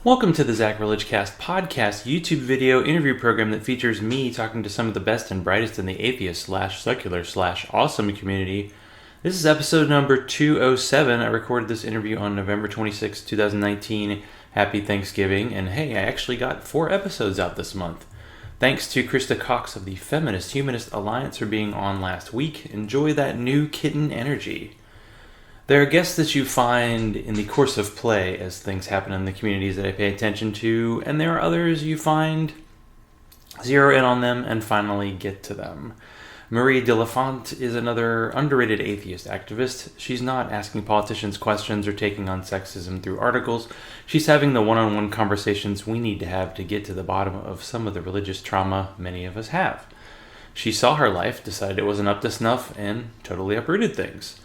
Welcome to the Zachrilege Cast podcast YouTube video interview program that features me talking to some of the best and brightest in the atheist slash secular slash awesome community. This is episode number 207. I recorded this interview on November 26, 2019. Happy Thanksgiving. And hey, I actually got 4 episodes out this month. Thanks to Krista Cox of the Feminist Humanist Alliance for being on last week. Enjoy that new kitten energy. There are guests that you find in the course of play as things happen in the communities that I pay attention to, and there are others you find, zero in on them, and finally get to them. Marie Delafont is another underrated atheist activist. She's not asking politicians questions or taking on sexism through articles. She's having the one-on-one conversations we need to have to get to the bottom of some of the religious trauma many of us have. She saw her life, decided it wasn't up to snuff, and totally uprooted things.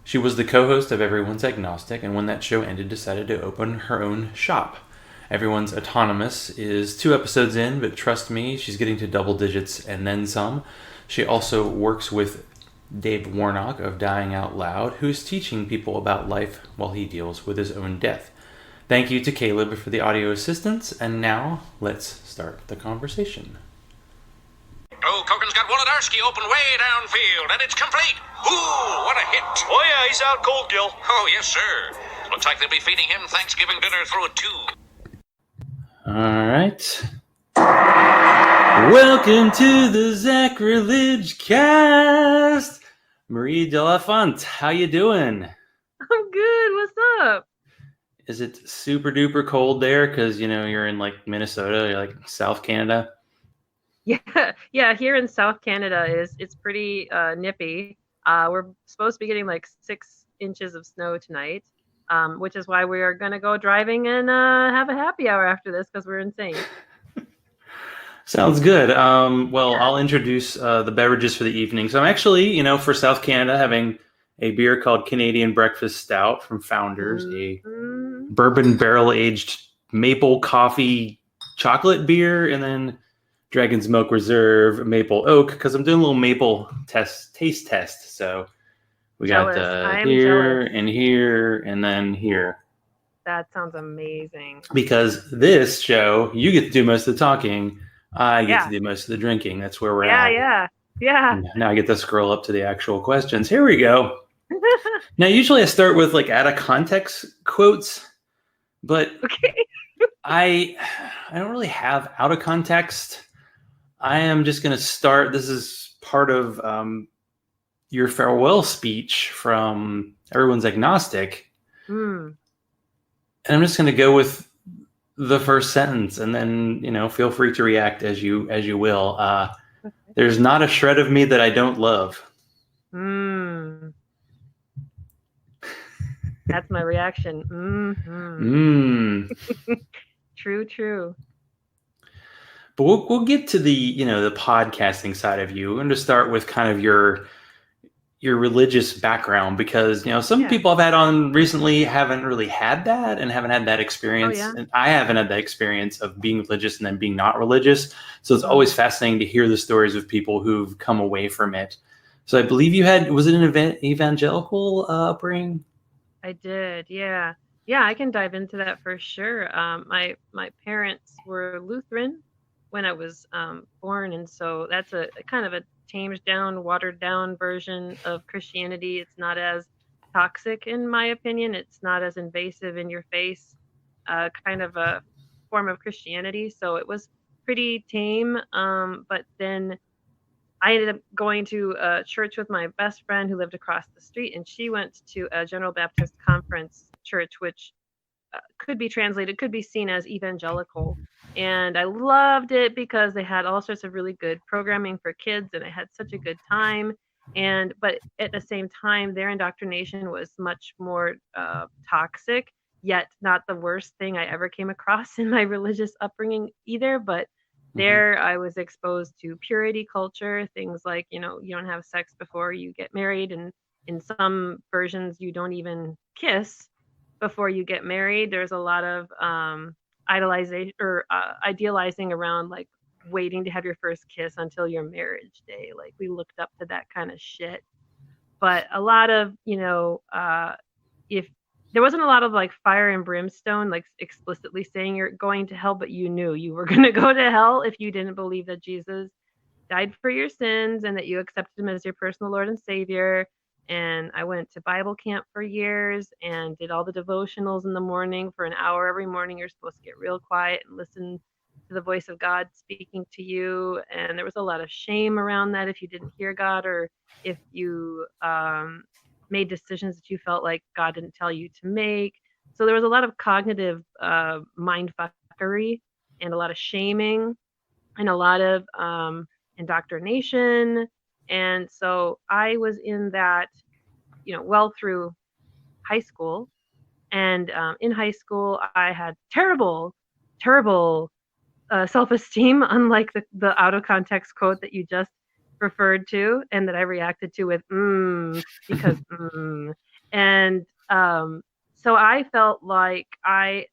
She was the co-host of Everyone's Agnostic, and when that show ended, decided to open her own shop. Everyone's Autonomous is 2 episodes in, but trust me, she's getting to double digits and then some. She also works with Dave Warnock of Dying Out Loud, who's teaching people about life while he deals with his own death. Thank you to Caleb for the audio assistance, and now let's start the conversation. Oh, Cogan's got Wolodarski open way downfield, and it's complete. Ooh, what a hit. Oh, yeah, he's out cold, Gil. Oh, yes, sir. Looks like they'll be feeding him Thanksgiving dinner through a tube. All right. Welcome to the Zachrilege Cast. Marie Delafont, how you doing? I'm good. What's up? Is it super duper cold there? Because, you're in like Minnesota, you're like South Canada. Yeah. Here in South Canada, it's pretty nippy. We're supposed to be getting like 6 inches of snow tonight, which is why we are gonna go driving and have a happy hour after this because we're insane. Sounds good. Well, I'll introduce the beverages for the evening. So I'm actually, for South Canada, having a beer called Canadian Breakfast Stout from Founders, a bourbon barrel-aged maple coffee chocolate beer, and then Dragon's Milk Reserve Maple Oak, because I'm doing a little maple taste test. So we got here and here and then here. That sounds amazing. Because this show, you get to do most of the talking. I get to do most of the drinking. That's where we're at. Yeah. Now I get to scroll up to the actual questions. Here we go. Now, usually I start with like out of context quotes, but okay. I don't really have out of context. I am just going to start. This is part of your farewell speech from Everyone's Agnostic. And I'm just going to go with the first sentence, and then, feel free to react as you will. There's not a shred of me that I don't love. That's my reaction. True. But we'll get to the the podcasting side of you. I'm going to start with kind of your religious background, because some people I've had on recently haven't really had that and haven't had that experience. And I haven't had that experience of being religious and then being not religious. So it's always fascinating to hear the stories of people who've come away from it. So I believe you had, was it an evangelical upbringing? I did, yeah. I can dive into that for sure. My parents were Lutheran when I was born, and so that's a kind of a tamed down, watered down version of Christianity. It's not as toxic, in my opinion. It's not as invasive in your face, kind of a form of Christianity. So it was pretty tame. But then I ended up going to a church with my best friend who lived across the street, and she went to a General Baptist Conference church, which could be seen as evangelical. And I loved it because they had all sorts of really good programming for kids, and I had such a good time. But at the same time, their indoctrination was much more toxic, yet not the worst thing I ever came across in my religious upbringing either. But there I was exposed to purity culture, things like, you don't have sex before you get married, and in some versions you don't even kiss before you get married. There's a lot of idolization or idealizing around like waiting to have your first kiss until your marriage day. Like, we looked up to that kind of shit. But a lot of, if there wasn't a lot of like fire and brimstone, like explicitly saying you're going to hell, but you knew you were going to go to hell if you didn't believe that Jesus died for your sins and that you accepted him as your personal Lord and Savior. And I went to Bible camp for years and did all the devotionals in the morning for an hour every morning. You're supposed to get real quiet and listen to the voice of God speaking to you. And there was a lot of shame around that if you didn't hear God, or if you made decisions that you felt like God didn't tell you to make. So there was a lot of cognitive mind fuckery and a lot of shaming and a lot of indoctrination. And so I was in that, well through high school. And in high school, I had terrible self-esteem, unlike the out of context quote that you just referred to and that I reacted to with because and so I felt like I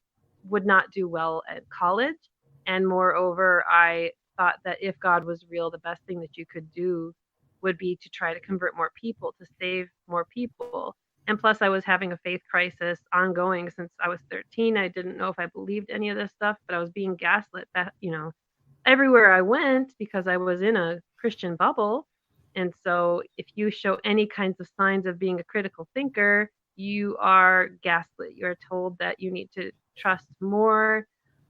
would not do well at college, and moreover I thought that if God was real, the best thing that you could do would be to try to convert more people, to save more people. And plus I was having a faith crisis ongoing since I was 13. I didn't know if I believed any of this stuff, but I was being gaslit that, everywhere I went because I was in a Christian bubble. And so if you show any kinds of signs of being a critical thinker, you are gaslit. You're told that you need to trust more,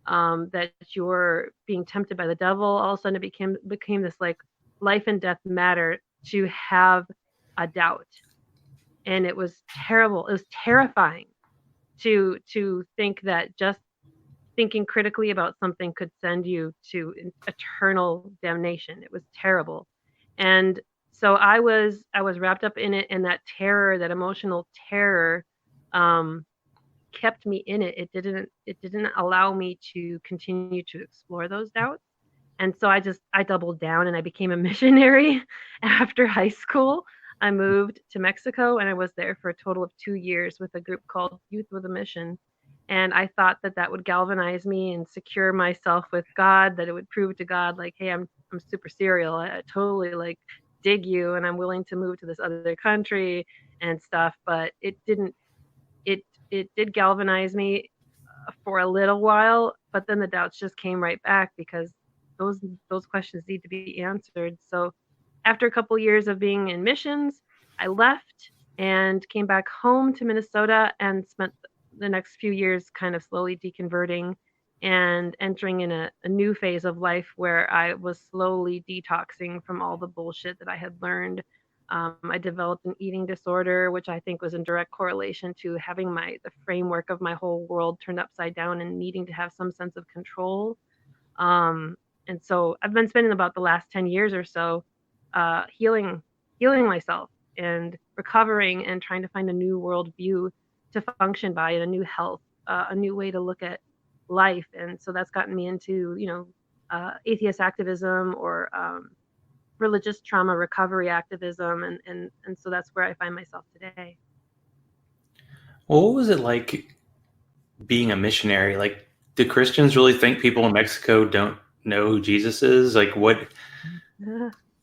that you're being tempted by the devil. All of a sudden it became this like life and death matter to have a doubt. And it was terrible. It was terrifying to think that just thinking critically about something could send you to eternal damnation. It was terrible. And so I was wrapped up in it, and that terror, that emotional terror, kept me in it. It didn't allow me to continue to explore those doubts. And so I doubled down and I became a missionary after high school. I moved to Mexico and I was there for a total of 2 years with a group called Youth with a Mission. And I thought that would galvanize me and secure myself with God, that it would prove to God, like, hey, I'm super serial. I totally like dig you and I'm willing to move to this other country and stuff. But it didn't, it did galvanize me for a little while, but then the doubts just came right back because those questions need to be answered. So after a couple years of being in missions, I left and came back home to Minnesota and spent the next few years kind of slowly deconverting and entering in a new phase of life where I was slowly detoxing from all the bullshit that I had learned. I developed an eating disorder, which I think was in direct correlation to having the framework of my whole world turned upside down and needing to have some sense of control. And so I've been spending about the last 10 years or so healing myself and recovering and trying to find a new worldview to function by, and a new health, a new way to look at life. And so that's gotten me into, atheist activism or religious trauma recovery activism. And so that's where I find myself today. Well, what was it like being a missionary? Like, do Christians really think people in Mexico don't know who Jesus is? Like, what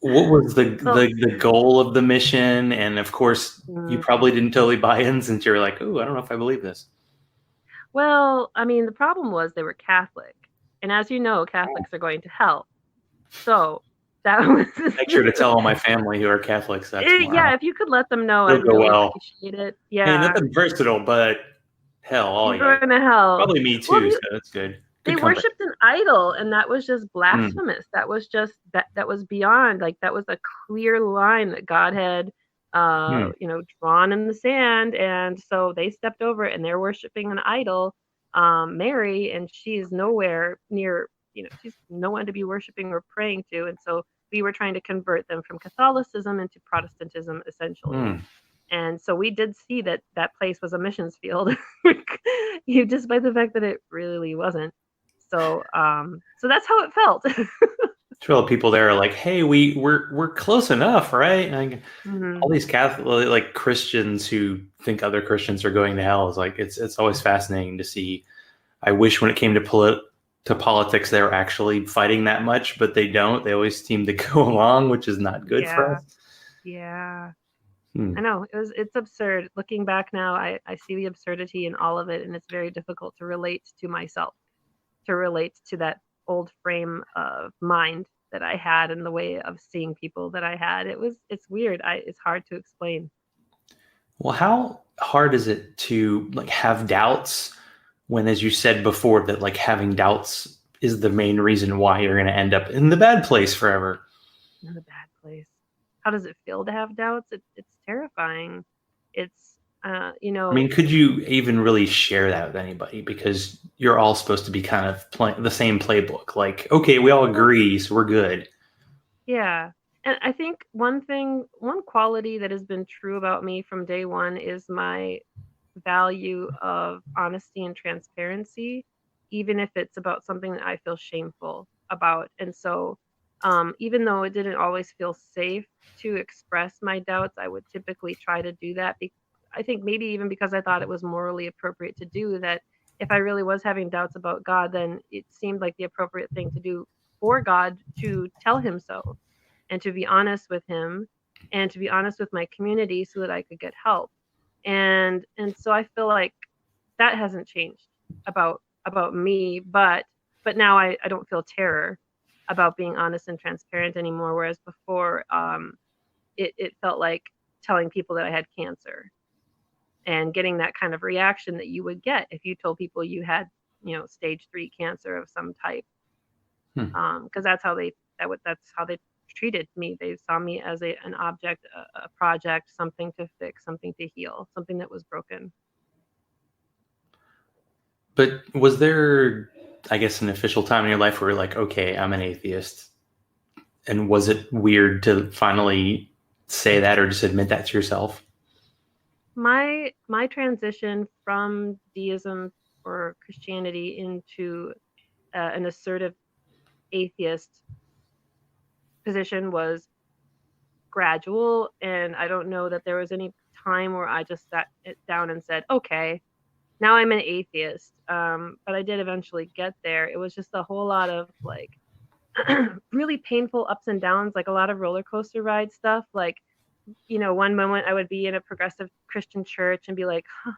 was the goal of the mission? And of course, you probably didn't totally buy in since you were like, oh, I don't know if I believe this. Well, I mean, the problem was they were Catholic. And as you know, Catholics are going to hell. So that was... Make sure to tell all my family who are Catholics that tomorrow. Yeah, if you could let them know, I'd really appreciate it. Yeah. Hey, nothing versatile, but hell, all you. Going to hell. Probably me too, so that's good. They worshipped an idol, and that was just blasphemous. That was just that was beyond, like, that was a clear line that God had drawn in the sand, and so they stepped over it, and they're worshiping an idol, Mary, and she is nowhere near, she's no one to be worshiping or praying to. And so we were trying to convert them from Catholicism into Protestantism, essentially. And so we did see that place was a missions field, despite the fact that it really wasn't. So so that's how it felt. Well, people there are like, hey, we're close enough, right? And all these Catholic, like Christians who think other Christians are going to hell, is like, it's always fascinating to see. I wish when it came to politics, they were actually fighting that much, but they don't. They always seem to go along, which is not good for us. Yeah. I know it's absurd. Looking back now, I see the absurdity in all of it, and it's very difficult to relate to myself, to relate to that old frame of mind that I had and the way of seeing people that I had. It's weird. It's hard to explain. Well, how hard is it to like have doubts when, as you said before, that like having doubts is the main reason why you're going to end up in the bad place forever? In a bad place. How does it feel to have doubts? It's terrifying. It's I mean, could you even really share that with anybody? Because you're all supposed to be kind of playing the same playbook. Like, okay, we all agree, so we're good. yeah. And I think one quality that has been true about me from day one is my value of honesty and transparency, even if it's about something that I feel shameful about. And so, even though it didn't always feel safe to express my doubts, I would typically try to do that. I think maybe even because I thought it was morally appropriate to do that. If I really was having doubts about God, then it seemed like the appropriate thing to do for God to tell him so and to be honest with him and to be honest with my community so that I could get help. And so I feel like that hasn't changed about me, but now I don't feel terror about being honest and transparent anymore, whereas before it felt like telling people that I had cancer and getting that kind of reaction that you would get if you told people you had stage 3 cancer of some type, because that's how they treated me. They saw me as an object, a project, something to fix, something to heal, something that was broken. But was there, I guess, an official time in your life where you're like, okay, I'm an atheist? And was it weird to finally say that or just admit that to yourself? My transition from deism or Christianity into an assertive atheist position was gradual, and I don't know that there was any time where I just sat it down and said, okay, now I'm an atheist. But I did eventually get there. It was just a whole lot of like really painful ups and downs, like a lot of roller coaster ride stuff. Like, one moment I would be in a progressive Christian church and be like, huh,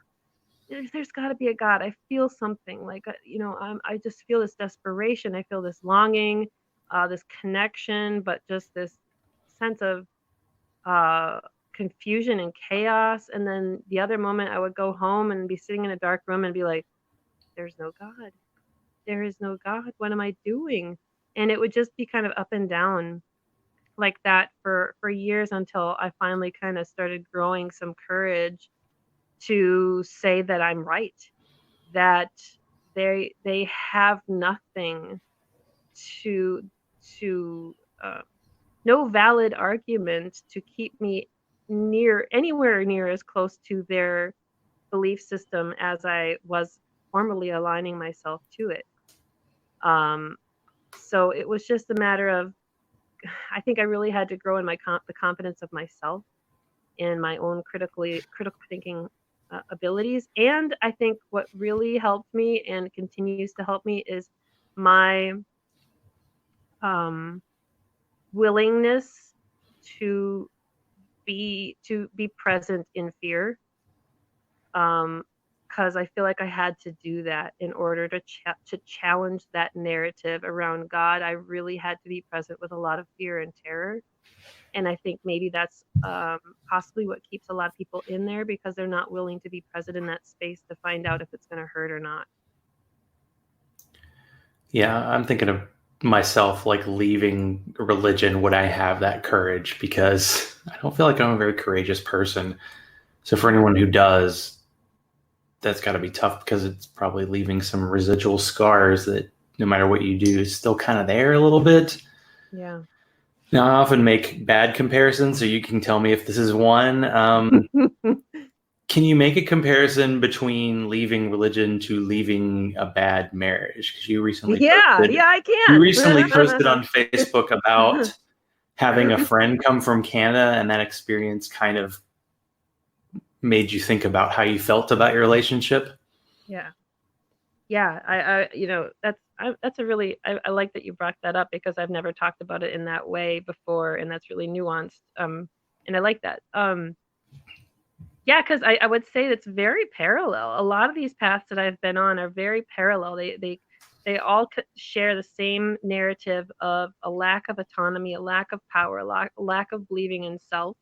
there's got to be a God. I feel something like, I just feel this desperation. I feel this longing, this connection, but just this sense of uh, confusion and chaos. And then the other moment I would go home and be sitting in a dark room and be like, there's no God. There is no God. What am I doing? And it would just be kind of up and down like that for years until I finally kind of started growing some courage to say that I'm right, that they have nothing to to no valid argument to keep me anywhere near as close to their belief system as I was formerly aligning myself to it. Um, so it was just a matter of, I think I really had to grow in the confidence of myself in my own critical thinking abilities. And I think what really helped me and continues to help me is my um, willingness to be present in fear, because I feel like I had to do that in order to challenge that narrative around God. I really had to be present with a lot of fear and terror, and I think maybe that's possibly what keeps a lot of people in there, because they're not willing to be present in that space to find out if it's going to hurt or not. Yeah, I'm thinking of myself like leaving religion. Would I have that courage? Because I don't feel like I'm a very courageous person. So for anyone who does, that's got to be tough because it's probably leaving some residual scars that no matter what you do is still kind of there a little bit. Yeah. Now, I often make bad comparisons, so you can tell me if this is one. Can you make a comparison between leaving religion to leaving a bad marriage? Because you recently I can. You recently posted on Facebook about having a friend come from Canada, and that experience kind of made you think about how you felt about your relationship. Yeah. That's a really, I like that you brought that up, because I've never talked about it in that way before, and that's really nuanced. And I like that. Yeah, because I would say it's very parallel. A lot of these paths that I've been on are very parallel. They all share the same narrative of a lack of autonomy, a lack of power, a lack of believing in self,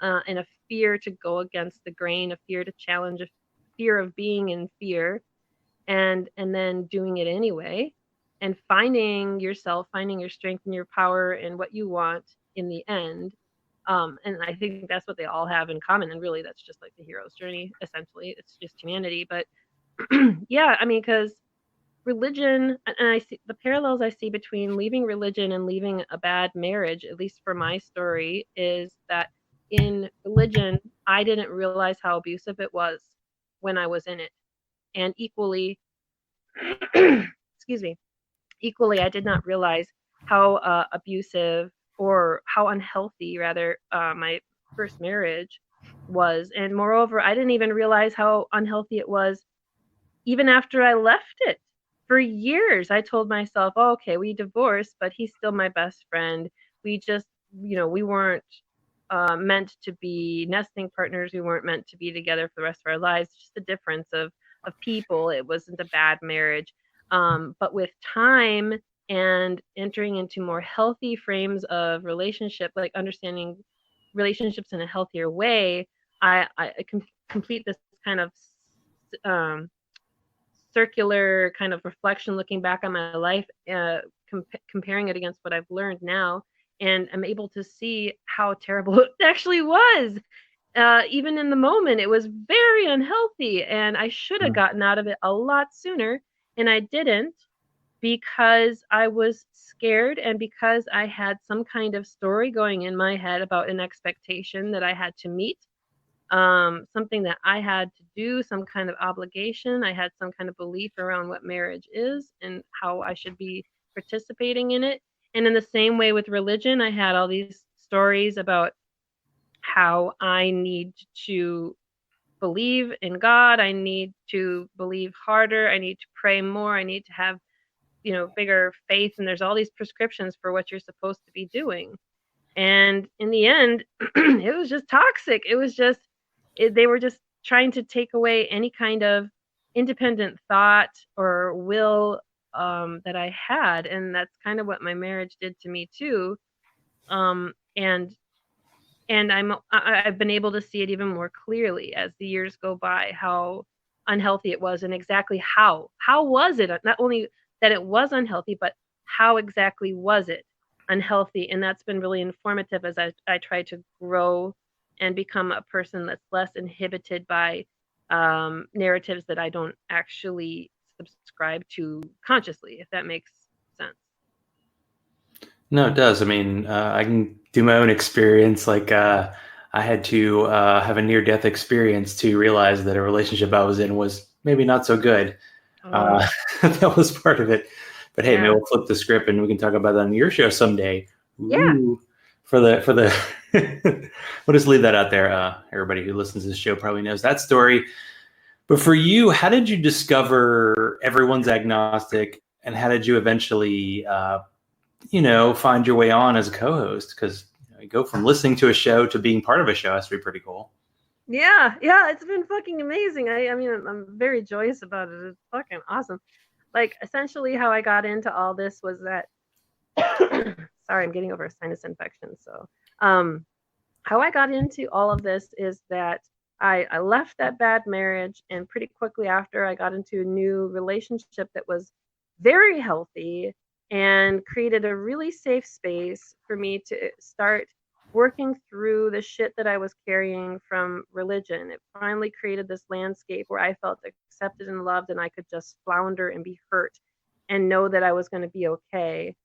and a fear to go against the grain, a fear to challenge, a fear of being in fear, and then doing it anyway, and finding yourself, finding your strength and your power and what you want in the end. And I think that's what they all have in common. And really, that's just like the hero's journey. Essentially, it's just humanity. But yeah, I mean, because religion, and I see the parallels I see between leaving religion and leaving a bad marriage, at least for my story, is that in religion, I didn't realize how abusive it was when I was in it. And equally, excuse me, equally, I did not realize how abusive, or how unhealthy, rather, my first marriage was. And moreover, I didn't even realize how unhealthy it was even after I left it. For years, I told myself, oh, okay, we divorced, but he's still my best friend. We just, we weren't meant to be nesting partners. We weren't meant to be together for the rest of our lives. Just a difference of people. It wasn't a bad marriage. But with time and entering into more healthy frames of relationship, like understanding relationships in a healthier way, I complete this kind of um, circular kind of reflection, looking back on my life, comparing it against what I've learned now, and I'm able to see how terrible it actually was. Even in the moment, it was very unhealthy, and I should have gotten out of it a lot sooner, and I didn't, because I was scared, and because I had some kind of story going in my head about an expectation that I had to meet, something that I had to do, some kind of obligation. I had some kind of belief around what marriage is and how I should be participating in it. And in the same way with religion, I had all these stories about how I need to believe in God. I need to believe harder. I need to pray more. I need to have, bigger faith. And there's all these prescriptions for what you're supposed to be doing. And in the end, it was just toxic. It was just, they were just trying to take away any kind of independent thought or will, that I had. And that's kind of what my marriage did to me too. Um, and and I've been able to see it even more clearly as the years go by, how unhealthy it was, and exactly how was it, not only that it was unhealthy, but how exactly was it unhealthy. And that's been really informative as I try to grow and become a person that's less inhibited by narratives that I don't actually subscribe to consciously, if that makes sense. No, it does. I mean, I can do my own experience. Like, I had to have a near-death experience to realize that a relationship I was in was maybe not so good. Oh, wow. That was part of it. But hey, maybe Yeah. we'll flip the script and we can talk about that on your show someday. Yeah. Ooh, for the we'll just leave that out there. Everybody who listens to this show probably knows that story. But for you, how did you discover everyone's agnostic, and how did you eventually find your way on as a co-host? Because you go from listening to a show to being part of a show. Has to be pretty cool. Yeah, yeah, it's been fucking amazing. I mean, I'm very joyous about it. It's fucking awesome. Like, essentially, how I got into all this was that, sorry, I'm getting over a sinus infection. So, how I got into all of this is that I left that bad marriage, and pretty quickly after, I got into a new relationship that was very healthy and created a really safe space for me to start working through the shit that I was carrying from religion. It finally created this landscape where I felt accepted and loved, and I could just flounder and be hurt and know that I was going to be okay.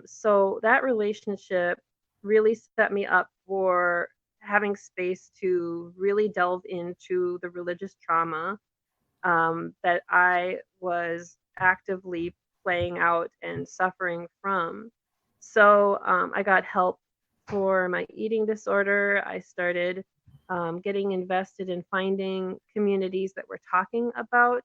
So that relationship really set me up for having space to really delve into the religious trauma, that I was actively playing out and suffering from. So I got help for my eating disorder. I started getting invested in finding communities that were talking about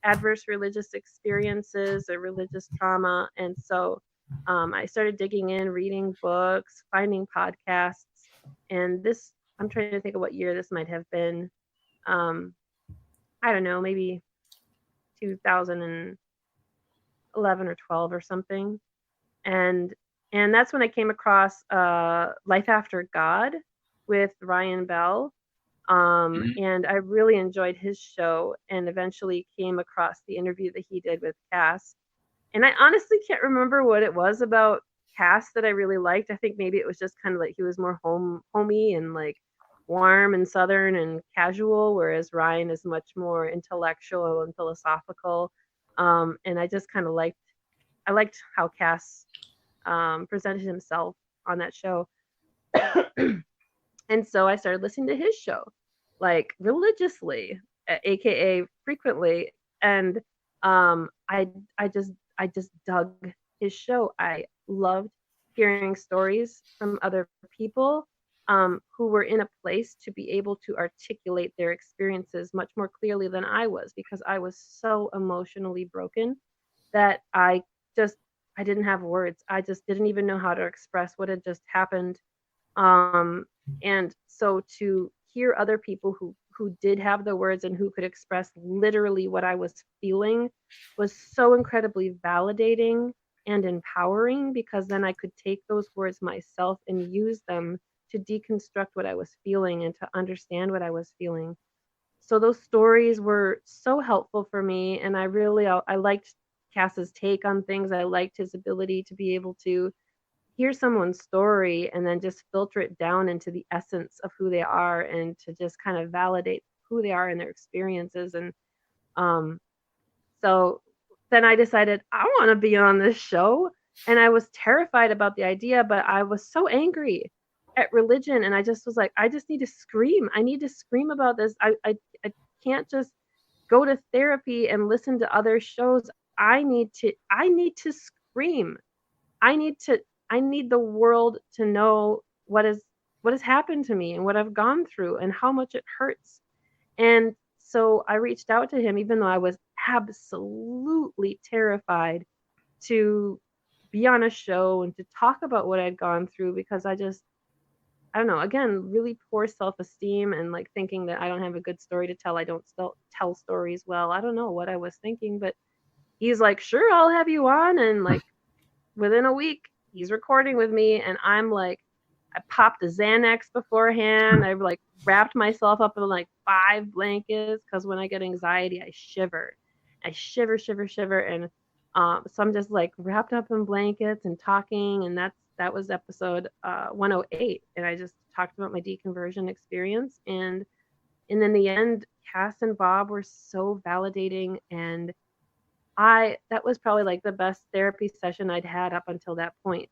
adverse religious experiences or religious trauma. And so I started digging in, reading books, finding podcasts. And this I'm trying to think of what year this might have been. I don't know, maybe 2011 or 12 or something. And that's when I came across Life After God with Ryan Bell. And I really enjoyed his show, and eventually came across the interview that he did with Cass. And I honestly can't remember what it was about Cass that I really liked. I think maybe it was just kind of like he was more homey and like warm and southern and casual, whereas Ryan is much more intellectual and philosophical. And I just kind of liked how Cass presented himself on that show. And so I started listening to his show, like religiously, aka frequently. And I just dug his show. I loved hearing stories from other people who were in a place to be able to articulate their experiences much more clearly than I was, because I was so emotionally broken that I didn't have words. I just didn't even know how to express what had just happened. And so to hear other people who did have the words and who could express literally what I was feeling was so incredibly validating and empowering, because then I could take those words myself and use them to deconstruct what I was feeling and to understand what I was feeling. So those stories were so helpful for me, and I liked Cass's take on things. I liked his ability to be able to hear someone's story and then just filter it down into the essence of who they are, and to just kind of validate who they are and their experiences. And um, so then I decided I want to be on this show. And I was terrified about the idea, but I was so angry at religion. And I just was like, I just need to scream. I need to scream about this. I can't just go to therapy and listen to other shows. I need to scream. I need to I need the world to know what has happened to me and what I've gone through and how much it hurts. And so I reached out to him, even though I was absolutely terrified to be on a show and to talk about what I'd gone through, because I don't know, again, really poor self-esteem and like thinking that I don't have a good story to tell. I don't still tell stories well. I don't know what I was thinking, but he's like, "Sure, I'll have you on." And like within a week, he's recording with me, and I'm like, I popped a Xanax beforehand. I've like wrapped myself up in like 5 blankets, because when I get anxiety, I shiver. I shiver, shiver, shiver, and so I'm just like wrapped up in blankets and talking, and that was episode 108, and I just talked about my deconversion experience, and in the end, Cass and Bob were so validating, and that was probably like the best therapy session I'd had up until that point,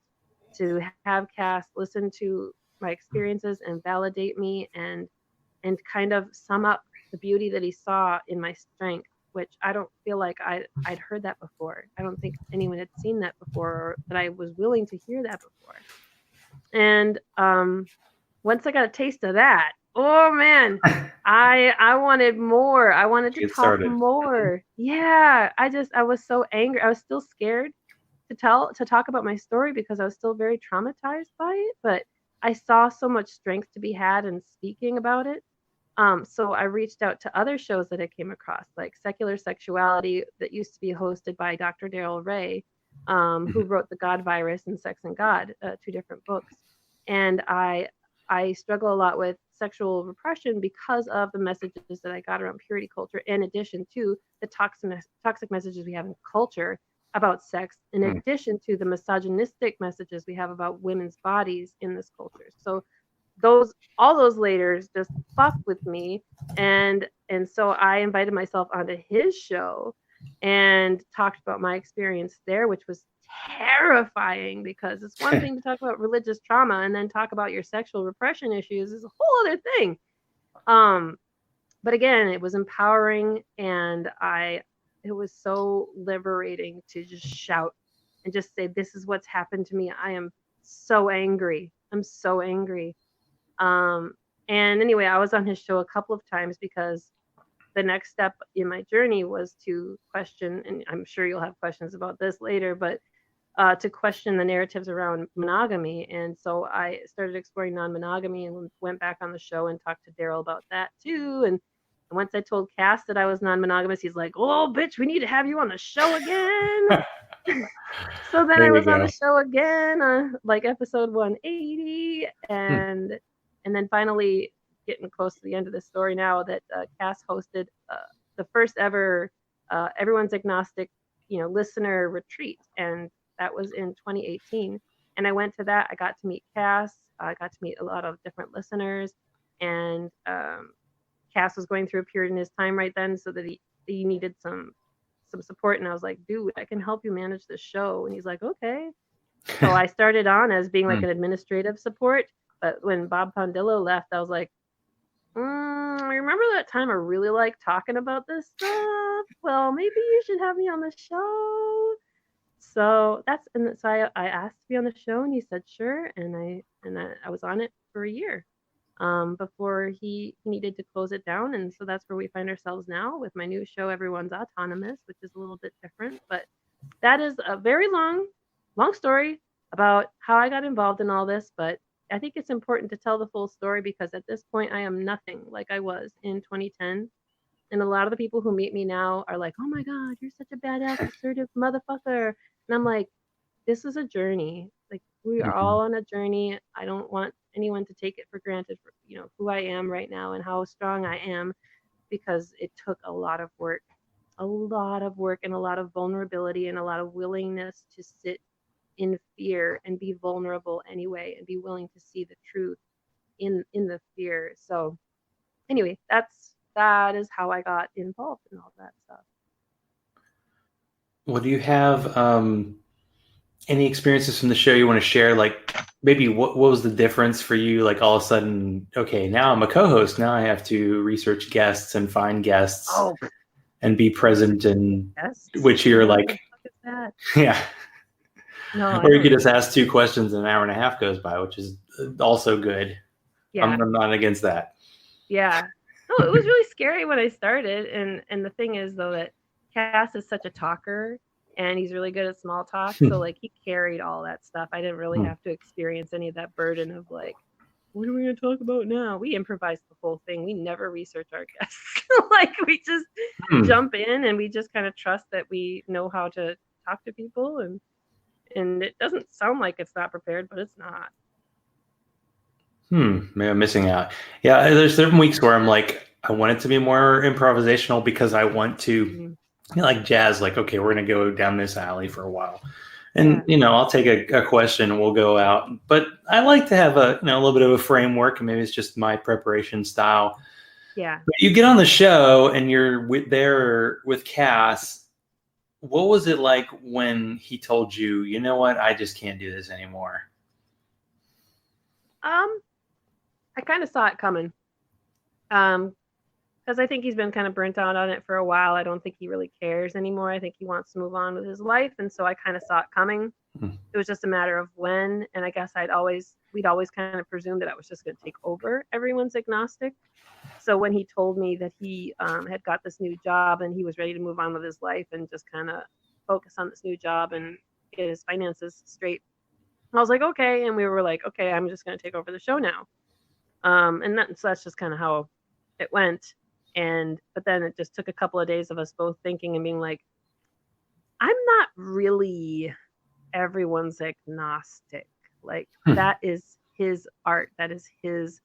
to have Cass listen to my experiences and validate me, and kind of sum up the beauty that he saw in my strength, which I don't feel like I'd heard that before. I don't think anyone had seen that before, or that I was willing to hear that before. And once I got a taste of that, oh man, I wanted more. I wanted to Get talk started. more. Yeah, I was so angry. I was still scared to talk about my story, because I was still very traumatized by it, but I saw so much strength to be had in speaking about it. So I reached out to other shows that I came across, like Secular Sexuality, that used to be hosted by Dr. Daryl Ray, who wrote The God Virus and Sex and God, 2 different books. And I struggle a lot with sexual repression because of the messages that I got around purity culture, in addition to the toxic messages we have in culture about sex, in addition to the misogynistic messages we have about women's bodies in this culture. So all those layers just fucked with me, and so I invited myself onto his show and talked about my experience there, which was terrifying, because it's one thing to talk about religious trauma, and then talk about your sexual repression issues is a whole other thing. But again, it was empowering, and it was so liberating to just shout and just say, this is what's happened to me. I am so angry. I'm so angry. And anyway, I was on his show a couple of times, because the next step in my journey was to question, and I'm sure you'll have questions about this later, but to question the narratives around monogamy. And so I started exploring non-monogamy and went back on the show and talked to Daryl about that too. And once I told Cass that I was non-monogamous, he's like, "Oh, bitch, we need to have you on the show again." So then I There you was on go. the show again, like episode 180, and then finally getting close to the end of the story now that Cass hosted the first ever Everyone's Agnostic, listener retreat, and that was in 2018. And I went to that. I got to meet Cass. I got to meet a lot of different listeners, and Cass was going through a period in his time right then, so that he needed some support. And I was like, "Dude, I can help you manage the show." And he's like, "Okay." So I started on as being like an administrative support. But when Bob Pondillo left, I was like, remember that time I really liked talking about this stuff? Well, maybe you should have me on the show. So I asked to be on the show, and he said sure, and I was on it for a year before he needed to close it down. And so that's where we find ourselves now with my new show, Everyone's Autonomous, which is a little bit different. But that is a very long story about how I got involved in all this. But I think it's important to tell the full story, because at this point I am nothing like I was in 2010. And a lot of the people who meet me now are like, "Oh my God, you're such a badass, assertive motherfucker." And I'm like, this is a journey. Like, we are all on a journey. I don't want anyone to take it for granted for, who I am right now and how strong I am, because it took a lot of work and a lot of vulnerability and a lot of willingness to sit in fear and be vulnerable anyway, and be willing to see the truth in the fear. So anyway, that is how I got involved in all that stuff. Well, do you have any experiences from the show you want to share? Like, maybe what was the difference for you? Like, all of a sudden, okay, now I'm a co-host. Now I have to research guests and find guests and be present, and which you're like, yeah. No, or you could just ask 2 questions and an hour and a half goes by, which is also good. Yeah. I'm not against that. Yeah. No, it was really scary when I started. And the thing is, though, that Cass is such a talker, and he's really good at small talk. So like, he carried all that stuff. I didn't really have to experience any of that burden of like, what are we going to talk about now? We improvised the whole thing. We never research our guests. Like, we just jump in, and we just kind of trust that we know how to talk to people. And it doesn't sound like it's not prepared, but it's not. Maybe I'm missing out. Yeah, there's certain weeks where I'm like, I want it to be more improvisational, because I want to, like jazz, like, okay, we're going to go down this alley for a while. And, I'll take a question and we'll go out. But I like to have a little bit of a framework, and maybe it's just my preparation style. Yeah. But you get on the show and you're there with Cass. What was it like when he told you, "You know what, I just can't do this anymore"? I kind of saw it coming. Because I think he's been kind of burnt out on it for a while. I don't think he really cares anymore. I think he wants to move on with his life. And so I kind of saw it coming. It was just a matter of when. And I guess we'd always kind of presumed that I was just going to take over Everyone's Agnostic. So when he told me that he had got this new job and he was ready to move on with his life and just kind of focus on this new job and get his finances straight, I was like, okay. And we were like, okay, I'm just going to take over the show now. So that's just kind of how it went. But then it just took a couple of days of us both thinking and being like, I'm not really Everyone's Agnostic. Like, that is his art. That is his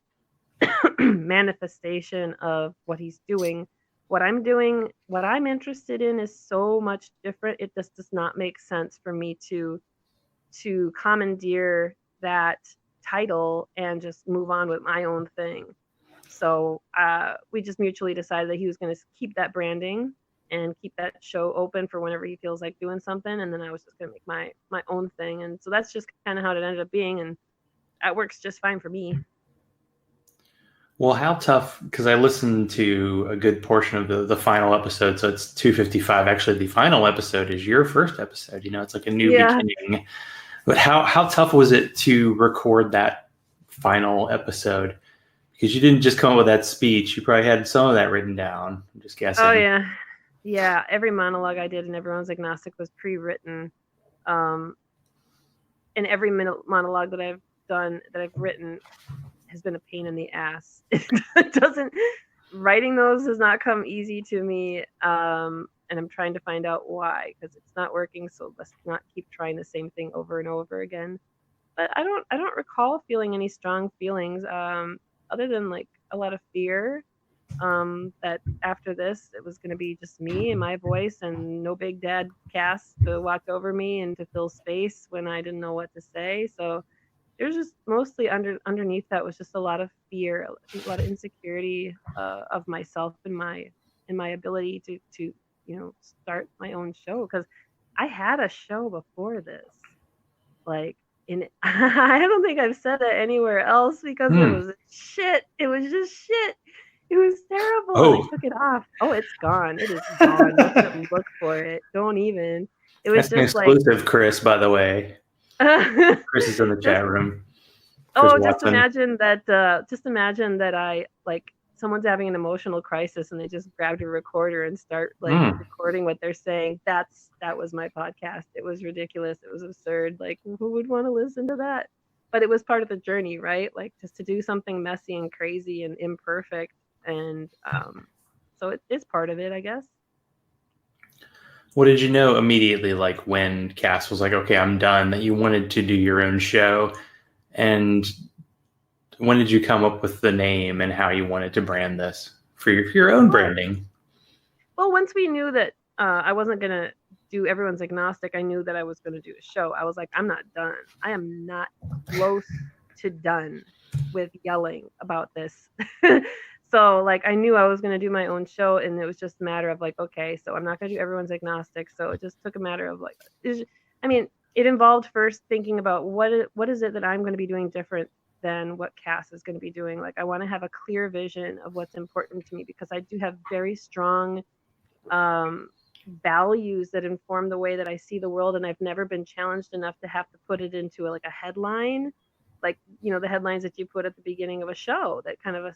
manifestation of what he's doing. What I'm doing, what I'm interested in, is so much different. It just does not make sense for me to commandeer that title and just move on with my own thing. So we just mutually decided that he was going to keep that branding and keep that show open for whenever he feels like doing something, and then I was just going to make my own thing. And so that's just kind of how it ended up being, and that works just fine for me. Well, how tough, because I listened to a good portion of the final episode, so it's 255. Actually, the final episode is your first episode. It's like a new beginning. But how tough was it to record that final episode? Because you didn't just come up with that speech. You probably had some of that written down. I'm just guessing. Oh, yeah. Every monologue I did in Everyone's Agnostic was pre-written. and every monologue that I've done, that I've written, has been a pain in the ass. It doesn't, writing those has not come easy to me. And I'm trying to find out why, because it's not working. So let's not keep trying the same thing over and over again. But I don't recall feeling any strong feelings, other than like a lot of fear, that after this it was going to be just me and my voice and no big dad Cass to walk over me and to fill space when I didn't know what to say. So there's just mostly underneath that was just a lot of fear, a lot of insecurity, of myself and my ability to start my own show, because I had a show before this, like, in I don't think I've said that anywhere else, because it was shit. It was just shit. It was terrible. Oh. I took it off. Oh, it's gone. It is gone. Don't even look for it. Don't even. It was That's just an exclusive, Chris, by the way. Chris is in the chat room. Chris just Watson. imagine that I, like, someone's having an emotional crisis and they just grabbed a recorder and start recording what they're saying. That was my podcast. It was ridiculous. It was absurd. Like, who would want to listen to that? But it was part of the journey, right? Like, just to do something messy and crazy and imperfect. And so it's part of it, I guess. What did you know immediately, like when Cass was like, okay, I'm done, that you wanted to do your own show? And when did you come up with the name and how you wanted to brand this for your own branding? Well, once we knew that I wasn't going to do Everyone's Agnostic, I knew that I was going to do a show. I was like, I'm not done. I am not close to done with yelling about this. So, like, I knew I was going to do my own show, and it was just a matter of, like, okay, so I'm not going to do Everyone's Agnostic. So it just took a matter of, like, it involved first thinking about what is it that I'm going to be doing different than what Cass is going to be doing. Like, I want to have a clear vision of what's important to me, because I do have very strong values that inform the way that I see the world, and I've never been challenged enough to have to put it into a headline, like, the headlines that you put at the beginning of a show that kind of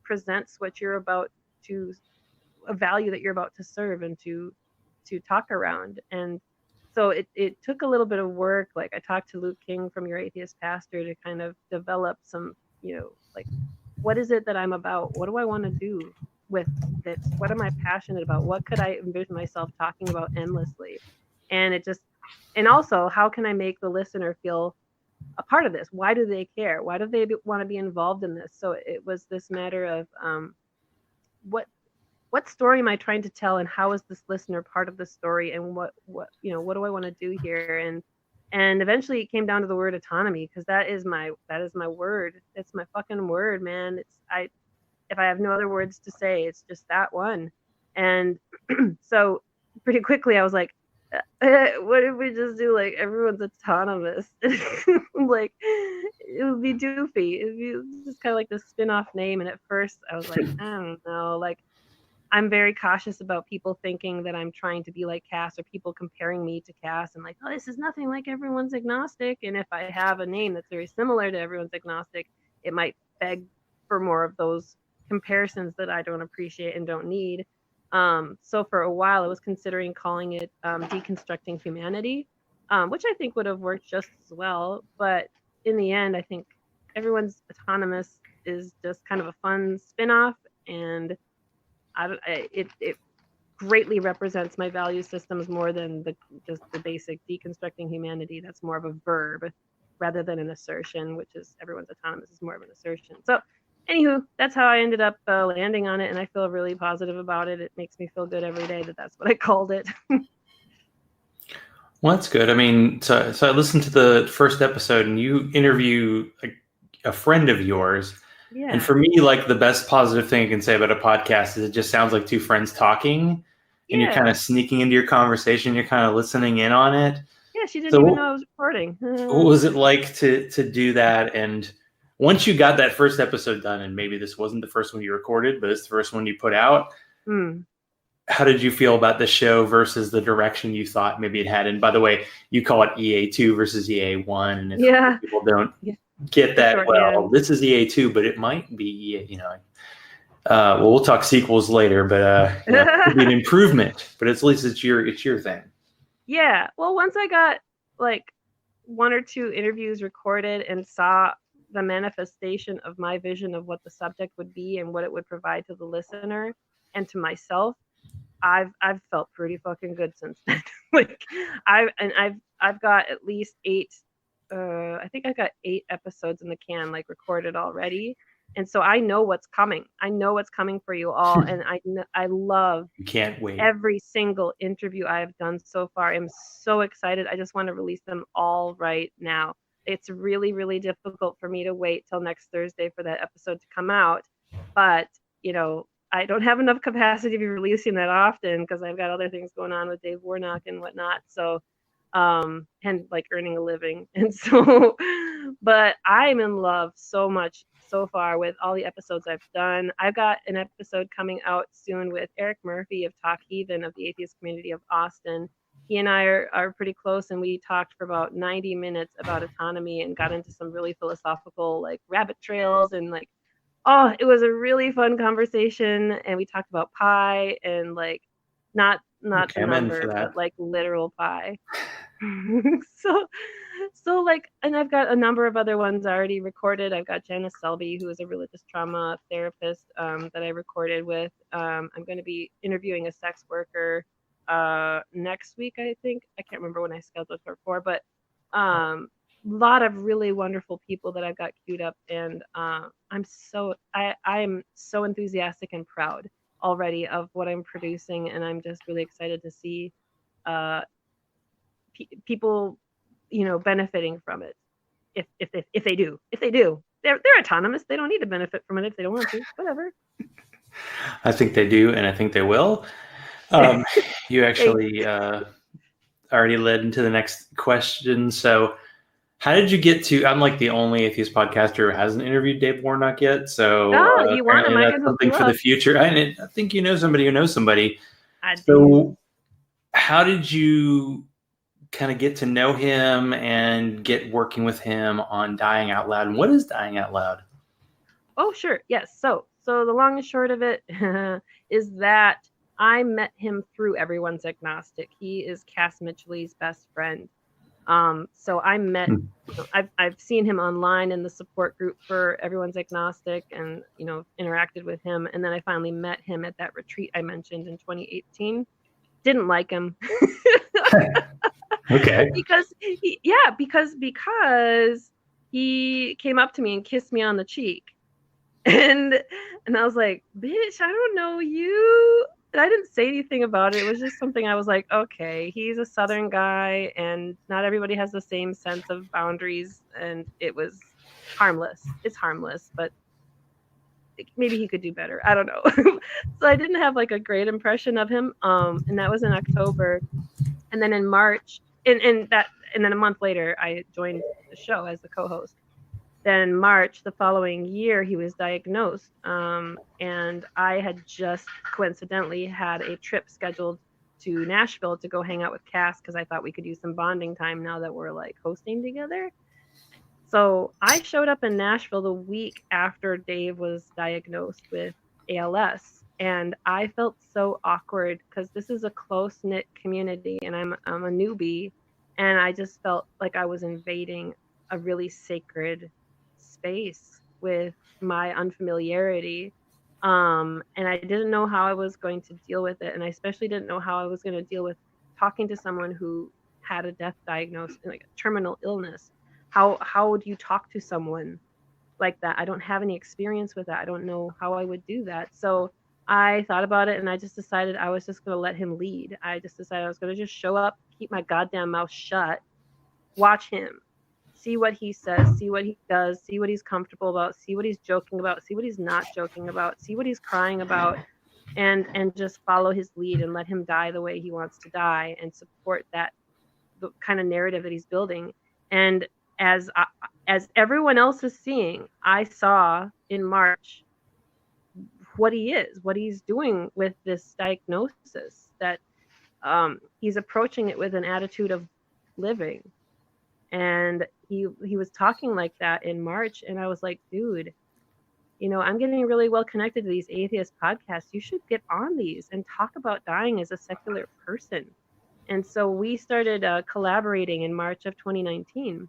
presents what you're about to, a value that you're about to serve and to talk around. And so it took a little bit of work. Like, I talked to Luke King from Your Atheist Pastor to kind of develop some, like, what is it that I'm about? What do I want to do with this? What am I passionate about? What could I envision myself talking about endlessly? And also, how can I make the listener feel a part of this? Why do they care? Why do they want to be involved in this? So it was this matter of what story am I trying to tell, and how is this listener part of the story, and what do I want to do here? And eventually it came down to the word autonomy, because that is my word. It's my fucking word, man. If I have no other words to say, it's just that one. And so pretty quickly I was like, what if we just do, like, Everyone's Autonomous? Like, it would be doofy. It would be just kind of like the spin-off name. And at first I was like, I don't know, like, I'm very cautious about people thinking that I'm trying to be like Cass, or people comparing me to Cass and like, oh, this is nothing like Everyone's Agnostic. And if I have a name that's very similar to Everyone's Agnostic, it might beg for more of those comparisons that I don't appreciate and don't need. So for a while I was considering calling it Deconstructing Humanity, which I think would have worked just as well. But in the end, I think Everyone's Autonomous is just kind of a fun spin-off, and it greatly represents my value systems more than just the basic Deconstructing Humanity. That's more of a verb rather than an assertion, which is Everyone's Autonomous is more of an assertion. So anywho, that's how I ended up landing on it, and I feel really positive about it. It makes me feel good every day that that's what I called it. Well, that's good. I mean, so I listened to the first episode, and you interview a friend of yours. Yeah. And for me, like, the best positive thing I can say about a podcast is it just sounds like two friends talking, and you're kind of sneaking into your conversation. You're kind of listening in on it. Yeah, she didn't even know I was recording. What was it like to do that? And once you got that first episode done, and maybe this wasn't the first one you recorded, but it's the first one you put out, how did you feel about the show versus the direction you thought maybe it had? And by the way, you call it EA2 versus EA1. And if people don't get that, this is EA2, but it might be EA, well, we'll talk sequels later, but it could be an improvement, but at least it's your thing. Yeah. Well, once I got, like, one or two interviews recorded and saw the manifestation of my vision of what the subject would be and what it would provide to the listener and to myself, I've felt pretty fucking good since then. Like I've got at least 8 I think I got 8 episodes in the can, like, recorded already. And so I know what's coming. I know what's coming for you all, and I love You can't wait. every single interview I have done so far. I'm so excited. I just want to release them all right now. It's really, really difficult for me to wait till next Thursday for that episode to come out. But, I don't have enough capacity to be releasing that often because I've got other things going on with Dave Warnock and whatnot. So, and like earning a living. And so, but I'm in love so much so far with all the episodes I've done. I've got an episode coming out soon with Eric Murphy of Talk Heathen of the atheist community of Austin. He and I are pretty close, and we talked for about 90 minutes about autonomy and got into some really philosophical, like, rabbit trails, and like, oh, it was a really fun conversation. And we talked about pie and, like, not Okay, the I'm in for number, that. but like literal pie. so like, and I've got a number of other ones already recorded. I've got Janice Selby, who is a religious trauma therapist, that I recorded with. I'm going to be interviewing a sex worker next week, I think. I can't remember when I scheduled her for, but a lot of really wonderful people that I've got queued up, and I'm so enthusiastic and proud already of what I'm producing, and I'm just really excited to see people, benefiting from it. If they do, they're autonomous. They don't need to benefit from it if they don't want to. Whatever. I think they do, and I think they will. You actually already led into the next question. So, how did you get to? I'm like the only atheist podcaster who hasn't interviewed Dave Warnock yet. So, you want him? I can hook something you for up. the future. I think you know somebody who knows somebody. I do. So, how did you kind of get to know him and get working with him on Dying Out Loud? And what is Dying Out Loud? Oh, sure. Yes. So the long and short of it is that I met him through Everyone's Agnostic. He is Cass Mitchell's best friend. So I met, I've seen him online in the support group for Everyone's Agnostic, and, interacted with him. And then I finally met him at that retreat I mentioned in 2018. Didn't like him. Okay. because he came up to me and kissed me on the cheek. And I was like, bitch, I don't know you. And I didn't say anything about it. It was just something I was like, okay, he's a Southern guy, and not everybody has the same sense of boundaries. And it was harmless. It's harmless, but maybe he could do better. I don't know. So I didn't have like a great impression of him. And that was in October. And then in March, and then a month later, I joined the show as the co-host. Then in March the following year, he was diagnosed, and I had just coincidentally had a trip scheduled to Nashville to go hang out with Cass because I thought we could use some bonding time now that we're like hosting together. So I showed up in Nashville the week after Dave was diagnosed with ALS, and I felt so awkward because this is a close-knit community, and I'm a newbie, and I just felt like I was invading a really sacred space with my unfamiliarity, and I didn't know how I was going to deal with it, and I especially didn't know how I was going to deal with talking to someone who had a death diagnosis, like a terminal illness. How would you talk to someone like that? I don't have any experience with that. I don't know how I would do that. So I thought about it, and I just decided I was just going to let him lead. I just decided I was going to just show up, keep my goddamn mouth shut, watch him, see what he says, see what he does, see what he's comfortable about, see what he's joking about, see what he's not joking about, see what he's crying about, and just follow his lead and let him die the way he wants to die, and support that the kind of narrative that he's building. And as everyone else is seeing, I saw in March what he's doing with this diagnosis, that he's approaching it with an attitude of living. And he was talking like that in March, and I was like, dude, I'm getting really well connected to these atheist podcasts. You should get on these and talk about dying as a secular person. And so we started collaborating in March of 2019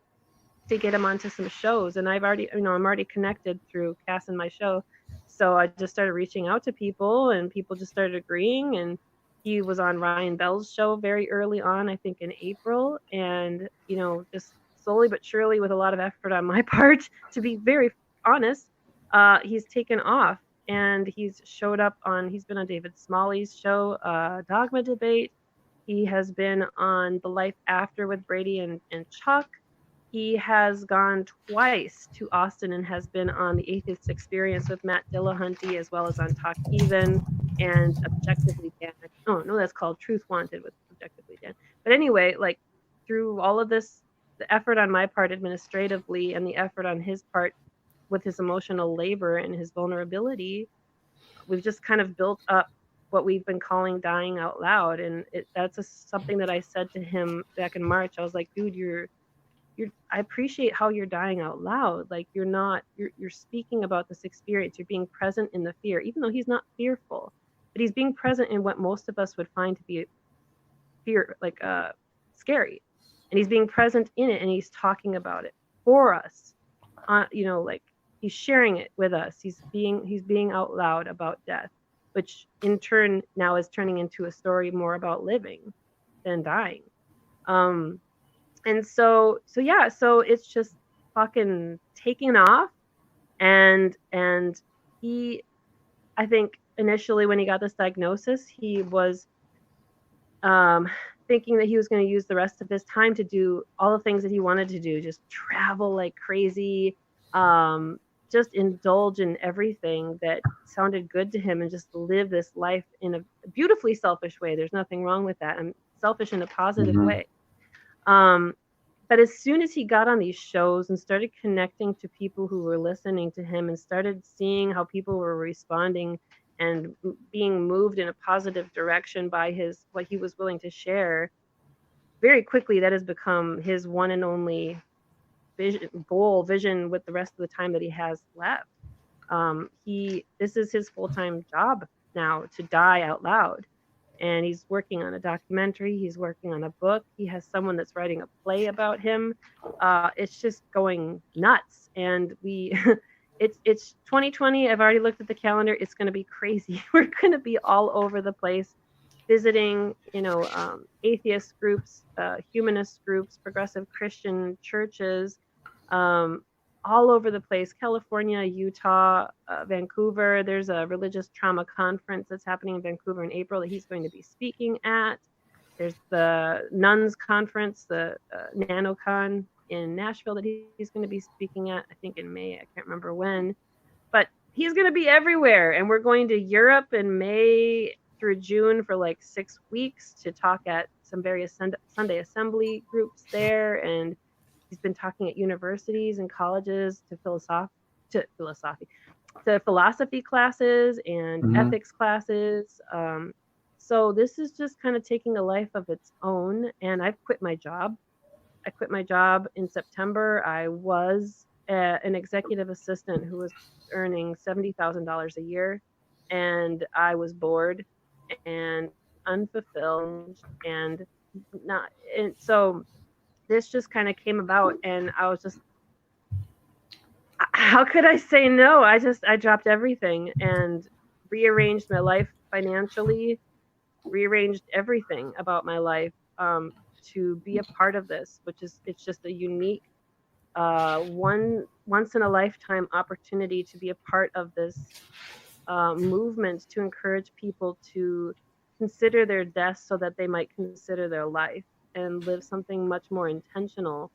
to get him onto some shows. And I'm already connected through Cass and my show. So I just started reaching out to people, and people just started agreeing. And he was on Ryan Bell's show very early on, I think in April. And, just slowly but surely, with a lot of effort on my part, to be very honest, he's taken off. And he's been on David Smalley's show, Dogma Debate. He has been on The Life After with Brady and Chuck. He has gone twice to Austin and has been on The Atheist Experience with Matt Dillahunty, as well as on Talk Heathen and Objectively Dan. Oh, no, that's called Truth Wanted with Objectively Dan. But anyway, like, through all of this, the effort on my part administratively and the effort on his part with his emotional labor and his vulnerability, we've just kind of built up what we've been calling dying out loud. And that's something that I said to him back in March. I was like, dude, I appreciate how you're dying out loud. Like, you're speaking about this experience. You're being present in the fear, even though he's not fearful, but he's being present in what most of us would find to be fear, like scary. And he's being present in it, and he's talking about it for us. Like, he's sharing it with us. He's being out loud about death, which in turn now is turning into a story more about living than dying. And so it's just fucking taking off. And he, I think initially when he got this diagnosis, he was thinking that he was going to use the rest of his time to do all the things that he wanted to do, just travel like crazy, just indulge in everything that sounded good to him, and just live this life in a beautifully selfish way. There's nothing wrong with that. I'm selfish in a positive way. But as soon as he got on these shows and started connecting to people who were listening to him, and started seeing how people were responding and being moved in a positive direction by what he was willing to share, very quickly that has become his one and only vision with the rest of the time that he has left. This is his full-time job now, to die out loud. And he's working on a documentary. He's working on a book. He has someone that's writing a play about him. It's just going nuts. And it's 2020. I've already looked at the calendar. It's going to be crazy. We're going to be all over the place, visiting, atheist groups, humanist groups, progressive Christian churches, all over the place. California, Utah, Vancouver. There's a religious trauma conference that's happening in Vancouver in April that he's going to be speaking at. There's the Nuns Conference, the NanoCon in Nashville that he's going to be speaking at, I think in May. I can't remember when. But he's going to be everywhere. And we're going to Europe in May through June for like 6 weeks to talk at some various Sunday assembly groups there. And he's been talking at universities and colleges to philosophy classes and ethics classes. So this is just kind of taking a life of its own. And I've quit my job. I quit my job in September. I was an executive assistant who was earning $70,000 a year. And I was bored and unfulfilled and so this just kind of came about, and I was just, how could I say no? I dropped everything and rearranged my life financially, rearranged everything about my life to be a part of this, it's just a unique once in a lifetime opportunity to be a part of this movement to encourage people to consider their death so that they might consider their life and live something much more intentional,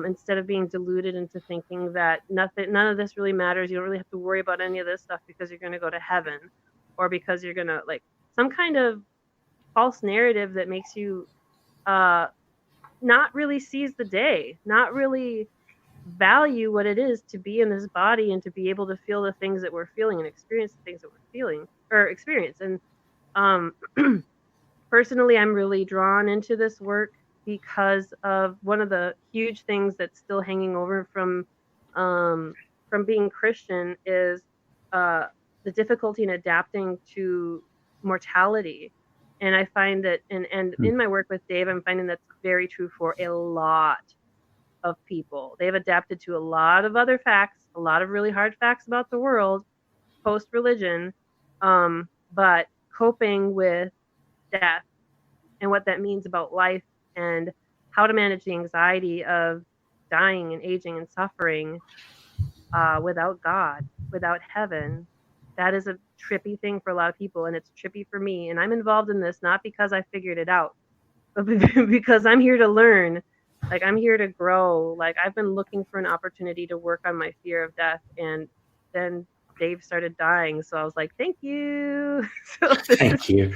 instead of being deluded into thinking that none of this really matters. You don't really have to worry about any of this stuff because you're going to go to heaven, or because you're going to, like, some kind of false narrative that makes you not really seize the day, not really value what it is to be in this body and to be able to feel the things that we're feeling and experience the things that we're feeling or experience. And personally, I'm really drawn into this work because of one of the huge things that's still hanging over from being Christian is the difficulty in adapting to mortality And I find that, and in my work with Dave, I'm finding that's very true for a lot of people. They've adapted to a lot of other facts, a lot of really hard facts about the world, post-religion, but coping with death and what that means about life and how to manage the anxiety of dying and aging and suffering without God, without heaven. That is a trippy thing for a lot of people, and it's trippy for me. And I'm involved in this not because I figured it out, but because I'm here to learn. Like, I'm here to grow. Like, I've been looking for an opportunity to work on my fear of death, and then Dave started dying, so I was like, thank you. So Thank you.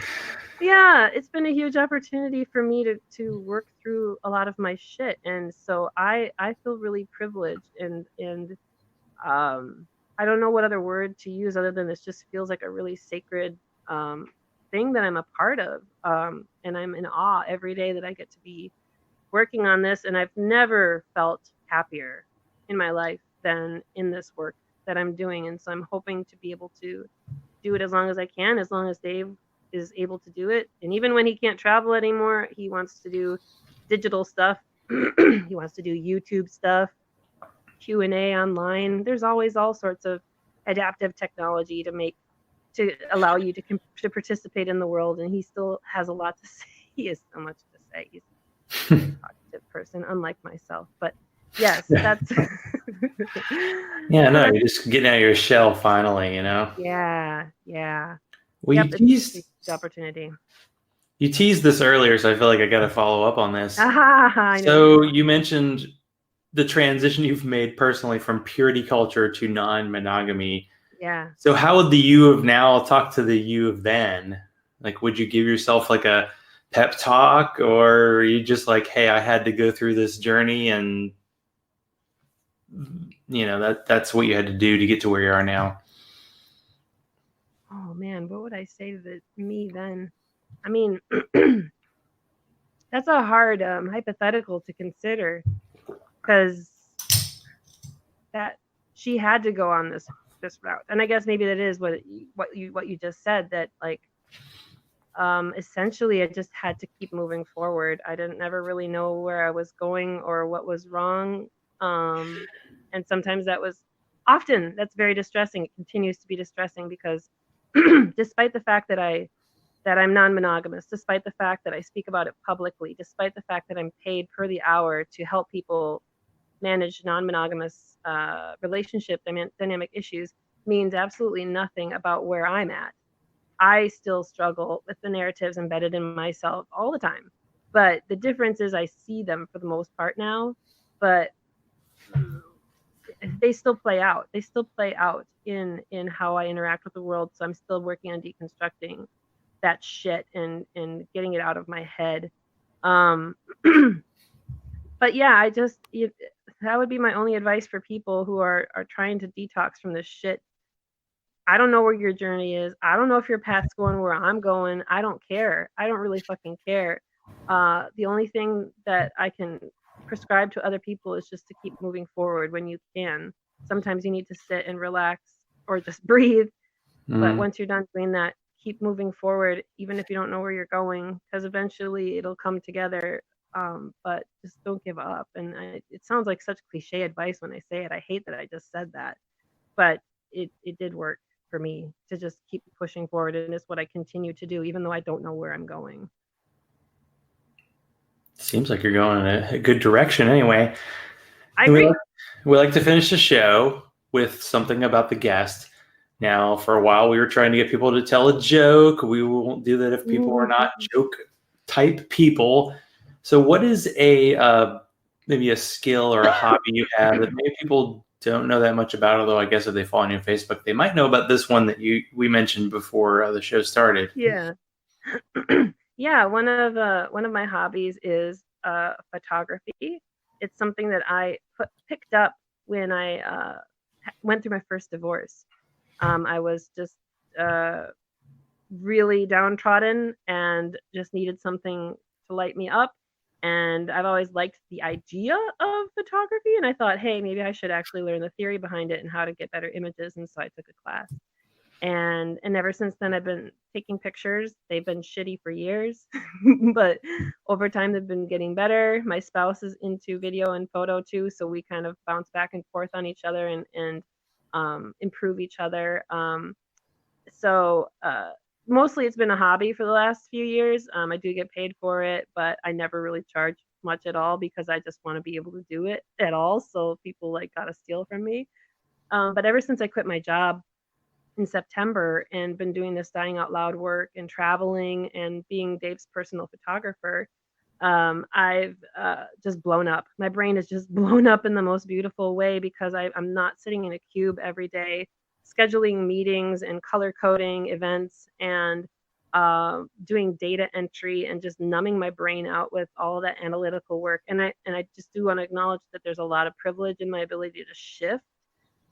yeah, it's been a huge opportunity for me to work through a lot of my shit, and so I feel really privileged, and I don't know what other word to use other than this just feels like a really sacred thing that I'm a part of, and I'm in awe every day that I get to be working on this, and I've never felt happier in my life than in this work that I'm doing, and so I'm hoping to be able to do it as long as I can, as long as Dave is able to do it. And even when he can't travel anymore, he wants to do digital stuff. He wants to do YouTube stuff, Q&A online. There's always all sorts of adaptive technology to allow you to participate in the world, and he still has a lot to say. He has so much to say. He's a talkative person, unlike myself. But yes, that's Yeah, no, you're just getting out of your shell finally, you know? yeah. Well, Yep, it's a huge opportunity. You teased this earlier, so I feel like I got to follow up on this. I know. So you mentioned the transition you've made personally from purity culture to non-monogamy. Yeah. So how would the you of now talk to the you of then? Like, would you give yourself like a pep talk, or are you just like, hey, I had to go through this journey, and you know that's what you had to do to get to where you are now? Oh man, what would I say to me then? I mean, that's a hard hypothetical to consider, because that she had to go on this route, and I guess maybe that is what you just said, that like essentially I just had to keep moving forward. I didn't never really know where I was going or what was wrong, and sometimes that's very distressing. It continues to be distressing because despite the fact that I'm non-monogamous, despite the fact that I speak about it publicly, despite the fact that I'm paid per the hour to help people manage non-monogamous relationship dynamic issues, means absolutely nothing about where I'm at. I still struggle with the narratives embedded in myself all the time. But the difference is I see them for the most part now, but they still play out. They still play out in how I interact with the world. So I'm still working on deconstructing that shit and getting it out of my head. But yeah, that would be my only advice for people who are trying to detox from this shit. I don't know where your journey is. I don't know if your path's going where I'm going. I don't care. I don't really fucking care. The only thing that I can prescribe to other people is just to keep moving forward when you can. Sometimes you need to sit and relax or just breathe. But once you're done doing that, keep moving forward, even if you don't know where you're going, because eventually it'll come together. But just don't give up. And it sounds like such cliche advice when I say it. I hate that I just said that, but it did work for me to just keep pushing forward, and it's what I continue to do, even though I don't know where I'm going. Seems like you're going in a good direction anyway. I agree. We like to finish the show with something about the guest. Now, for a while, we were trying to get people to tell a joke. We won't do that if people are not joke type people. So what is maybe a skill or a hobby you have that maybe people don't know that much about, although I guess if they follow you on Facebook, they might know about this one that we mentioned before the show started. Yeah. Yeah, one of my hobbies is photography. It's something that I picked up when I went through my first divorce. I was just really downtrodden and just needed something to light me up. And I've always liked the idea of photography. And I thought, hey, maybe I should actually learn the theory behind it and how to get better images. And so I took a class. And ever since then, I've been taking pictures. They've been shitty for years, but over time they've been getting better. My spouse is into video and photo too, so we kind of bounce back and forth on each other and improve each other. So mostly it's been a hobby for the last few years. I do get paid for it, but I never really charge much at all because I just want to be able to do it at all. So people like gotta steal from me. But ever since I quit my job in September and been doing this dying out loud work and traveling and being Dave's personal photographer, I've just blown up. My brain is just blown up in the most beautiful way because I'm not sitting in a cube every day, scheduling meetings and color coding events and doing data entry and just numbing my brain out with all that analytical work. And I just do want to acknowledge that there's a lot of privilege in my ability to shift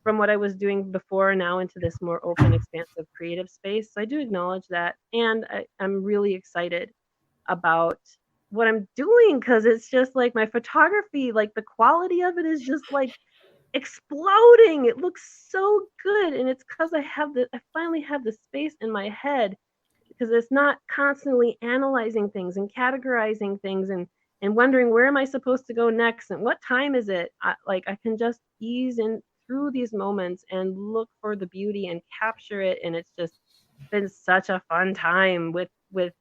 from what I was doing before now into this more open, expansive, creative space. So I do acknowledge that, and I'm really excited about what I'm doing because it's just like my photography, like the quality of it is just like exploding. It looks so good, and it's because I finally have the space in my head because it's not constantly analyzing things and categorizing things and wondering where am I supposed to go next and what time is it. I can just ease in through these moments and look for the beauty and capture it, and it's just been such a fun time with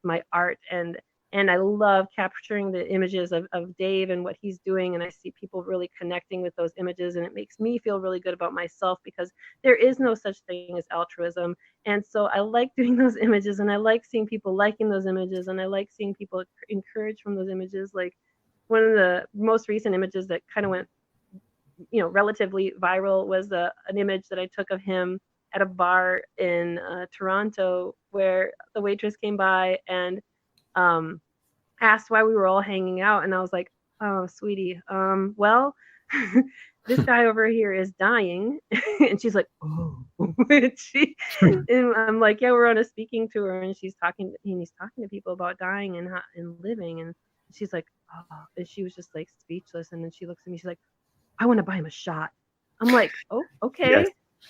my art, and I love capturing the images of Dave and what he's doing, and I see people really connecting with those images, and it makes me feel really good about myself because there is no such thing as altruism. And so I like doing those images, and I like seeing people liking those images, and I like seeing people encouraged from those images. Like one of the most recent images that kind of went relatively viral was an image that I took of him at a bar in Toronto where the waitress came by and asked why we were all hanging out, and I was like, "Oh, sweetie, well, this guy over here is dying," and she's like, "Oh," and I'm like, "Yeah, we're on a speaking tour," and he's talking to people about dying and living, and she's like, "Oh," and she was just like speechless, and then she looks at me, she's like, "I want to buy him a shot." I'm like, "Oh, okay." Yes.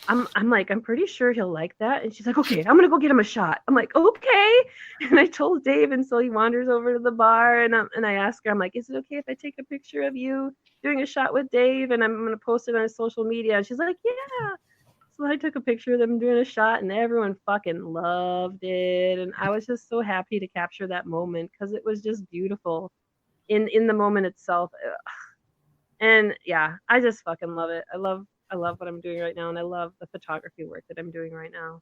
I'm like, "I'm pretty sure he'll like that." And she's like, "Okay, I'm gonna go get him a shot." I'm like, "Okay." And I told Dave, and so he wanders over to the bar, and I ask her, I'm like, "Is it okay if I take a picture of you doing a shot with Dave? And I'm gonna post it on social media." And she's like, "Yeah." So I took a picture of them doing a shot, and everyone fucking loved it. And I was just so happy to capture that moment because it was just beautiful in the moment itself. And yeah, I just fucking love it. I love what I'm doing right now, and I love the photography work that I'm doing right now.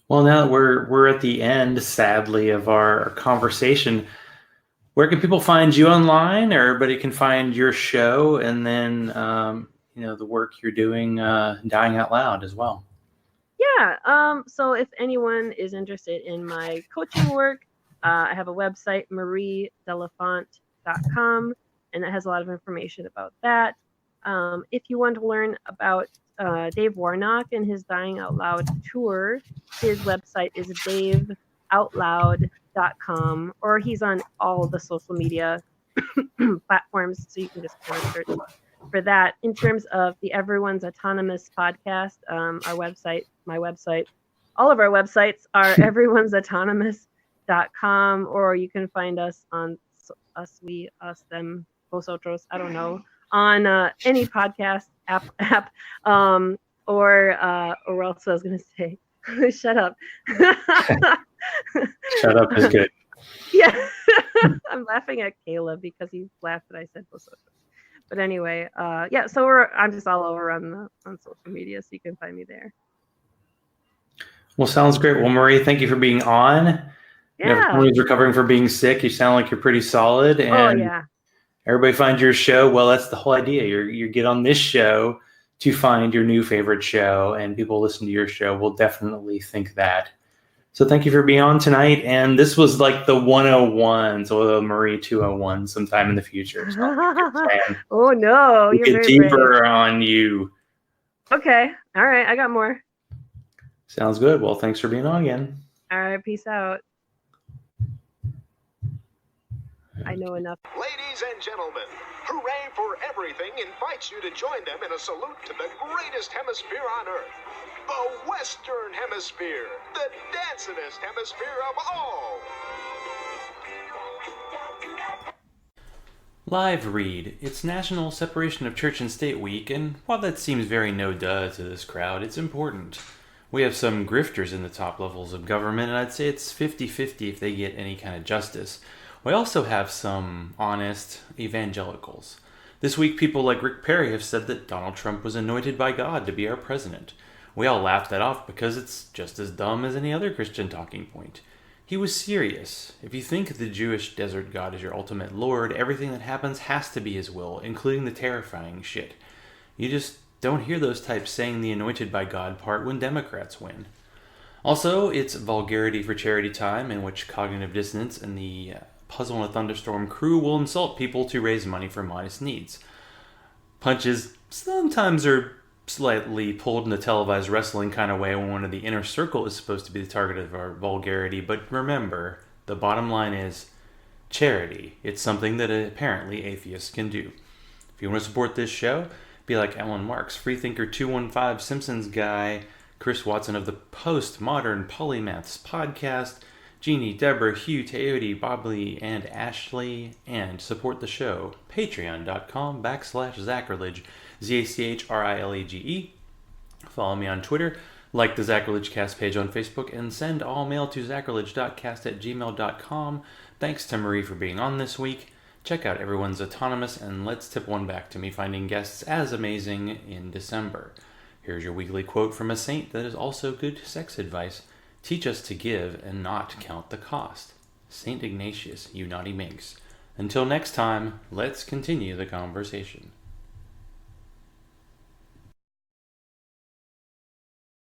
Well, now that we're at the end, sadly, of our conversation, where can people find you online? Or everybody can find your show, and then the work you're doing, dying out loud as well. Yeah. So if anyone is interested in my coaching work, I have a website, mariedelafont.com, and that has a lot of information about that. If you want to learn about Dave Warnock and his Dying Out Loud tour, his website is daveoutloud.com, or he's on all the social media platforms, so you can just kind of search for that. In terms of the Everyone's Autonomous podcast, our website, my website, all of our websites are everyone'sautonomous.com, or you can find us on us, we, us, them, vosotros, I don't know, on any podcast app, or else I was going to say, shut up. Shut up is good. Yeah. I'm laughing at Caleb because he laughed that I said vosotros. But anyway, yeah, so I'm just all over on social media, so you can find me there. Well, sounds great. Well, Marie, thank you for being on. Yeah. If someone who's recovering from being sick, you sound like you're pretty solid. And oh, yeah. Everybody finds your show. Well, that's the whole idea. You get on this show to find your new favorite show, and people listen to your show will definitely think that. So thank you for being on tonight. And this was like the 101s or the Marie 201 sometime in the future. So oh, no. We'll get deeper on you. Okay. All right. I got more. Sounds good. Well, thanks for being on again. All right. Peace out. I know enough. Ladies and gentlemen, Hooray for Everything invites you to join them in a salute to the greatest hemisphere on Earth, the Western Hemisphere, the dancingest hemisphere of all. Live read. It's National Separation of Church and State Week, and while that seems very no-duh to this crowd, it's important. We have some grifters in the top levels of government, and I'd say it's 50-50 if they get any kind of justice. We also have some honest evangelicals. This week, people like Rick Perry have said that Donald Trump was anointed by God to be our president. We all laughed that off because it's just as dumb as any other Christian talking point. He was serious. If you think the Jewish desert God is your ultimate lord, everything that happens has to be his will, including the terrifying shit. You just don't hear those types saying the anointed by God part when Democrats win. Also, it's Vulgarity for Charity time, in which Cognitive Dissonance and the Puzzle in a Thunderstorm crew will insult people to raise money for modest needs. Punches sometimes are slightly pulled in the televised wrestling kind of way when one of the inner circle is supposed to be the target of our vulgarity, but remember, the bottom line is charity. It's something that apparently atheists can do. If you want to support this show, be like Alan Marks, Freethinker 215, Simpsons Guy, Chris Watson of the Postmodern Polymaths podcast, Jeannie, Deborah, Hugh, Teody, Bobley, and Ashley, and support the show, patreon.com/Zachrilege, Zachrilege. Follow me on Twitter, like the Zachrilege Cast page on Facebook, and send all mail to zachrilege.cast@gmail.com. Thanks to Marie for being on this week. Check out Everyone's Autonomous, and let's tip one back to me finding guests as amazing in December. Here's your weekly quote from a saint that is also good sex advice. Teach us to give and not count the cost. St. Ignatius, you naughty minx. Until next time, let's continue the conversation.